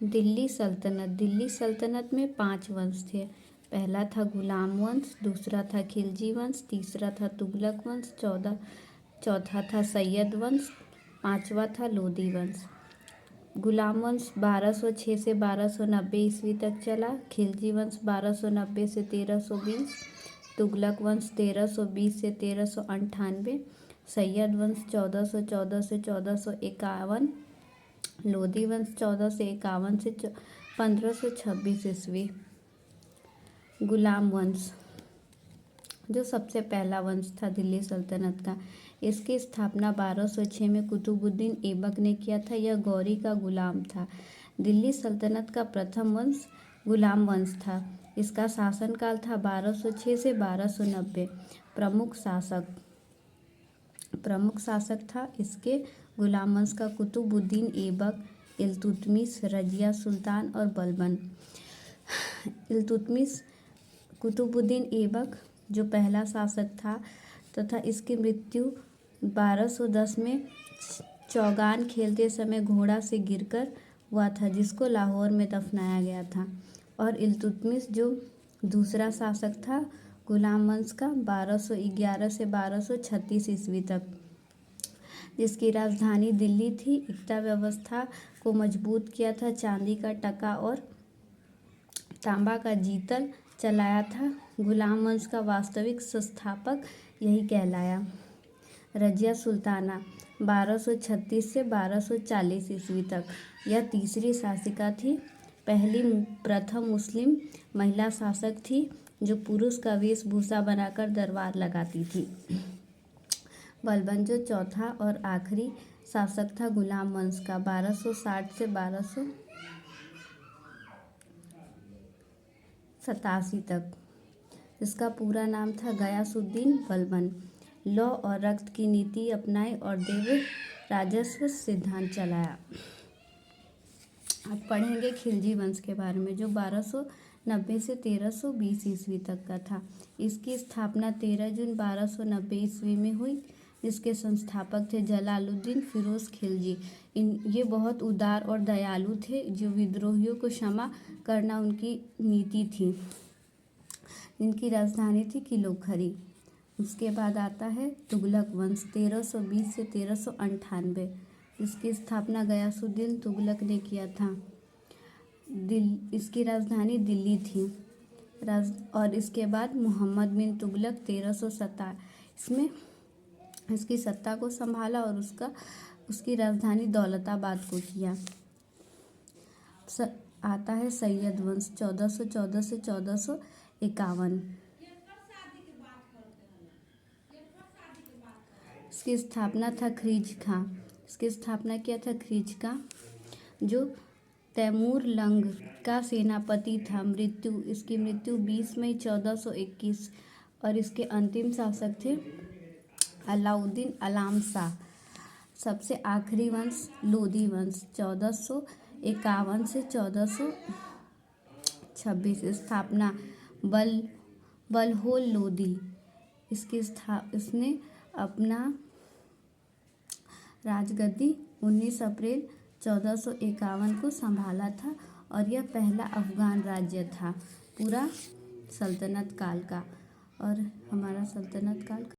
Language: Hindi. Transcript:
दिल्ली सल्तनत में 5 वंश थे। पहला था गुलाम वंश, दूसरा था खिलजी वंश, तीसरा था तुगलक वंश, चौथा था सैयद वंश, पांचवा था लोदी वंश। गुलाम वंश 1206 से 1290 ईस्वी तक चला। खिलजी वंश 1290 से 1320, तुगलक वंश 1320 से 1398, सैयद वंश 1414 से 1451, लोदी वंश 1451 से 1526 ईस्वी। गुलाम वंश जो सबसे पहला वंश था दिल्ली सल्तनत का, इसकी स्थापना 1206 में कुतुबुद्दीन ऐबक ने किया था। यह गौरी का गुलाम था। दिल्ली सल्तनत का प्रथम वंश गुलाम वंश था। इसका शासनकाल था 1206 से 1290। प्रमुख शासक था इसके गुलाम वंश का कुतुबुद्दीन ऐबक, इल्तुतमिश, रजिया सुल्तान और बलबन। कुतुबुद्दीन ऐबक जो पहला शासक था तथा इसकी मृत्यु 1210 में चौगान खेलते समय घोड़ा से गिरकर हुआ था, जिसको लाहौर में दफनाया गया था। और इल्तुतमिश जो दूसरा शासक था गुलाम वंश का 1211 से 1236 ईस्वी तक, जिसकी राजधानी दिल्ली थी। इकता व्यवस्था को मजबूत किया था। चांदी का टका और तांबा का जीतल चलाया था। गुलाम वंश का वास्तविक संस्थापक यही कहलाया। रजिया सुल्ताना 1236 से 1240 ईस्वी तक, यह तीसरी शासिका थी। प्रथम मुस्लिम महिला शासक थी जो पुरुष का वेशभूषा बनाकर दरबार लगाती थी। बलबन जो चौथा और आखिरी शासक था गुलाम वंश का 1260 से 1287 तक, इसका पूरा नाम था गयासुद्दीन बलबन। लौ और रक्त की नीति अपनाई और देव राजस्व सिद्धांत चलाया। अब पढ़ेंगे खिलजी वंश के बारे में, जो 1290 से 1320 ईस्वी तक का था। इसकी स्थापना 13 जून 1290 ईस्वी में हुई, जिसके संस्थापक थे जलालुद्दीन फिरोज खिलजी। ये बहुत उदार और दयालु थे, जो विद्रोहियों को क्षमा करना उनकी नीति थी। जिनकी राजधानी थी किलोखरी। उसके बाद आता है तुगलक वंश 1320 से 1398, इसकी स्थापना गयासुद्दीन तुगलक ने किया था। इसकी राजधानी दिल्ली थी। और इसके बाद मोहम्मद बिन तुगलक 1327 में इसकी सत्ता को संभाला और उसकी राजधानी दौलताबाद को किया। आता है सैयद वंश 1414 से 1451। इसकी स्थापना था ख्रीज खां। इसकी स्थापना किया था ख्रीज खां, जो तैमूर लंग का सेनापति था। इसकी मृत्यु 20 मई 1421 और इसके अंतिम शासक थे अलाउद्दीन अलाम शाह। सबसे आखिरी वंश लोदी वंश 1451 से 1426। स्थापना बलहोल लोदी। इसने अपना राजगद्दी 19 अप्रैल 1451 को संभाला था और यह पहला अफगान राज्य था पूरा सल्तनत काल का। और हमारा सल्तनत काल